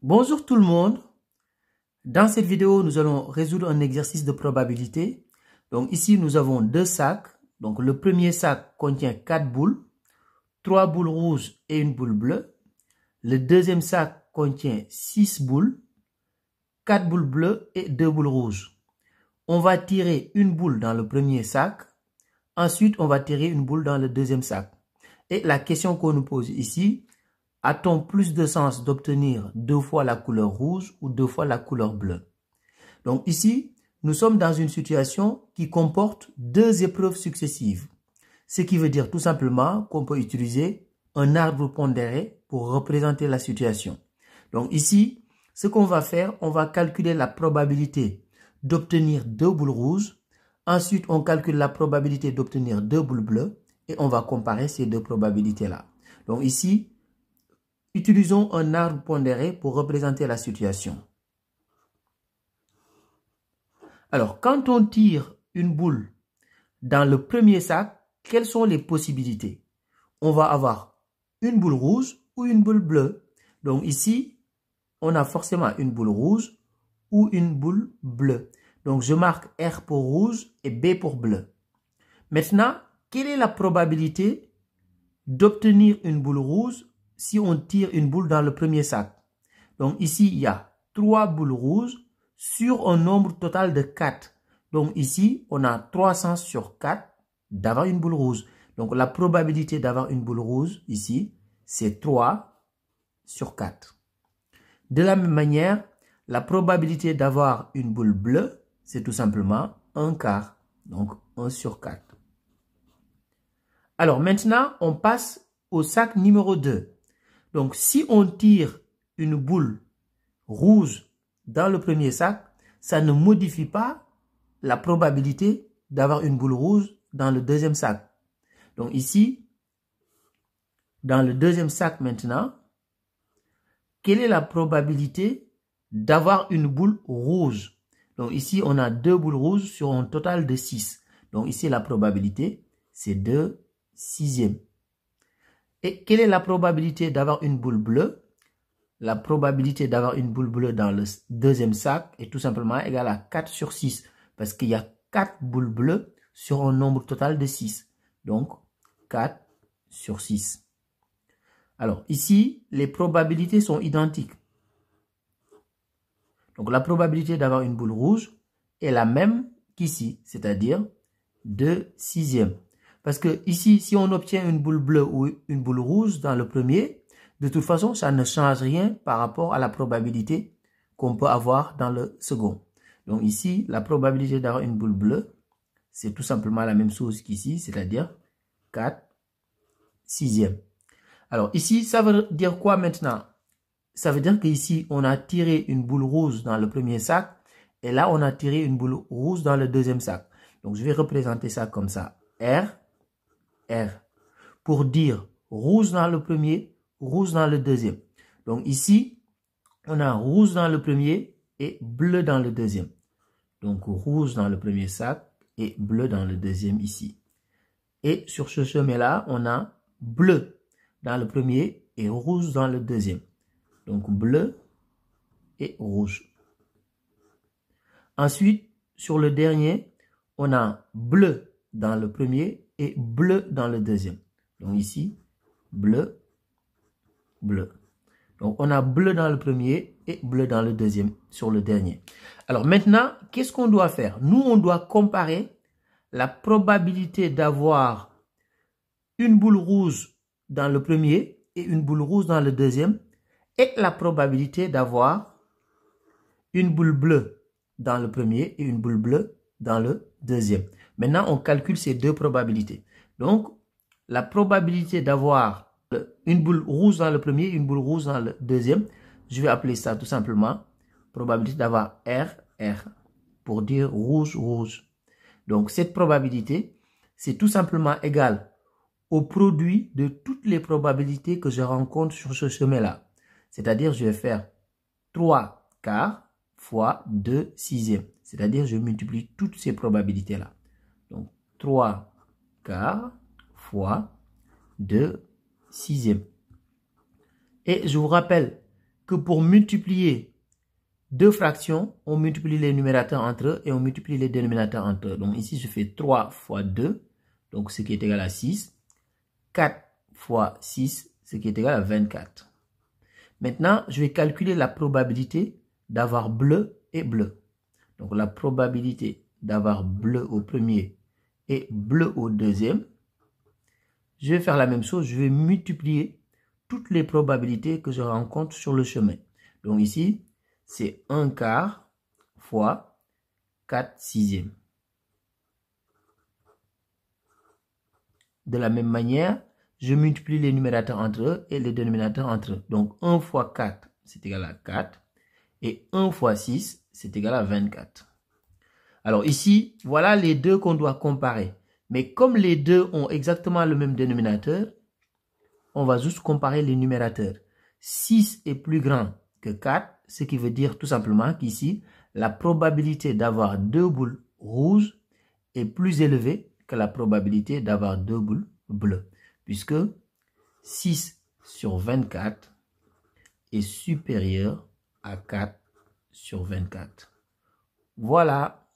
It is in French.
Bonjour tout le monde. Dans cette vidéo, nous allons résoudre un exercice de probabilité. Donc ici, nous avons deux sacs. Donc le premier sac contient 4 boules, 3 boules rouges et une boule bleue. Le deuxième sac contient 6 boules, 4 boules bleues et 2 boules rouges. On va tirer une boule dans le premier sac. Ensuite, on va tirer une boule dans le deuxième sac. Et la question qu'on nous pose ici, a-t-on plus de chances d'obtenir 2 fois la couleur rouge ou 2 fois la couleur bleue? Donc ici, nous sommes dans une situation qui comporte 2 épreuves successives. Ce qui veut dire tout simplement qu'on peut utiliser un arbre pondéré pour représenter la situation. Donc ici, ce qu'on va faire, on va calculer la probabilité d'obtenir 2 boules rouges. Ensuite, on calcule la probabilité d'obtenir 2 boules bleues et on va comparer ces deux probabilités-là. Donc ici, utilisons un arbre pondéré pour représenter la situation. Alors, quand on tire une boule dans le premier sac, quelles sont les possibilités? On va avoir une boule rouge ou une boule bleue. Donc ici, on a forcément une boule rouge ou une boule bleue. Donc je marque R pour rouge et B pour bleu. Maintenant, quelle est la probabilité d'obtenir une boule rouge si on tire une boule dans le premier sac? Donc ici, il y a 3 boules rouges sur un nombre total de 4. Donc ici, on a 300 sur 4 d'avoir une boule rouge. Donc la probabilité d'avoir une boule rouge ici, c'est 3 sur 4. De la même manière, la probabilité d'avoir une boule bleue, c'est tout simplement 1 quart. Donc 1 sur 4. Alors maintenant, on passe au sac numéro 2. Donc si on tire une boule rouge dans le premier sac, ça ne modifie pas la probabilité d'avoir une boule rouge dans le deuxième sac. Donc ici, dans le deuxième sac maintenant, quelle est la probabilité d'avoir une boule rouge? Donc ici, on a 2 boules rouges sur un total de 6. Donc ici, la probabilité, c'est 2 sixièmes. Et quelle est la probabilité d'avoir une boule bleue? La probabilité d'avoir une boule bleue dans le deuxième sac est tout simplement égale à 4 sur 6. Parce qu'il y a 4 boules bleues sur un nombre total de 6. Donc, 4 sur 6. Alors, ici, les probabilités sont identiques. Donc, la probabilité d'avoir une boule rouge est la même qu'ici, c'est-à-dire 2 sixièmes. Parce que ici, si on obtient une boule bleue ou une boule rouge dans le premier, de toute façon, ça ne change rien par rapport à la probabilité qu'on peut avoir dans le second. Donc ici, la probabilité d'avoir une boule bleue, c'est tout simplement la même chose qu'ici, c'est-à-dire 4 sixièmes. Alors ici, ça veut dire quoi maintenant? Ça veut dire qu'ici, on a tiré une boule rouge dans le premier sac, et là, on a tiré une boule rouge dans le deuxième sac. Donc je vais représenter ça comme ça. R, R. Pour dire rouge dans le premier, rouge dans le deuxième. Donc ici, on a rouge dans le premier et bleu dans le deuxième. Donc rouge dans le premier sac et bleu dans le deuxième ici. Et sur ce chemin-là, on a bleu dans le premier et rouge dans le deuxième. Donc bleu et rouge. Ensuite, sur le dernier, on a bleu dans le premier et bleu dans le deuxième. Donc ici, bleu, bleu. Donc on a bleu dans le premier et bleu dans le deuxième sur le dernier. Alors maintenant, qu'est-ce qu'on doit faire? Nous, on doit comparer la probabilité d'avoir une boule rouge dans le premier et une boule rouge dans le deuxième et la probabilité d'avoir une boule bleue dans le premier et une boule bleue dans le deuxième. Maintenant, on calcule ces deux probabilités. Donc, la probabilité d'avoir une boule rouge dans le premier et une boule rouge dans le deuxième, je vais appeler ça tout simplement probabilité d'avoir R, R, pour dire rouge, rouge. Donc, cette probabilité, c'est tout simplement égal au produit de toutes les probabilités que je rencontre sur ce chemin-là. C'est-à-dire, je vais faire 3 quarts fois 2 sixièmes. C'est-à-dire, je multiplie toutes ces probabilités-là. Donc, 3 quarts fois 2 sixièmes. Et je vous rappelle que pour multiplier deux fractions, on multiplie les numérateurs entre eux et on multiplie les dénominateurs entre eux. Donc ici, je fais 3 fois 2, donc ce qui est égal à 6. 4 fois 6, ce qui est égal à 24. Maintenant, je vais calculer la probabilité d'avoir bleu et bleu. Donc la probabilité d'avoir bleu au premier et bleu au deuxième. Je vais faire la même chose, je vais multiplier toutes les probabilités que je rencontre sur le chemin. Donc ici, c'est 1 quart fois 4 sixièmes. De la même manière, je multiplie les numérateurs entre eux et les dénominateurs entre eux. Donc 1 fois 4, c'est égal à 4. Et 1 fois 6, c'est égal à 24. Alors ici, voilà les deux qu'on doit comparer. Mais comme les deux ont exactement le même dénominateur, on va juste comparer les numérateurs. 6 est plus grand que 4, ce qui veut dire tout simplement qu'ici, la probabilité d'avoir deux boules rouges est plus élevée que la probabilité d'avoir deux boules bleues. Puisque 6 sur 24 est supérieur à 4 sur 24. Voilà.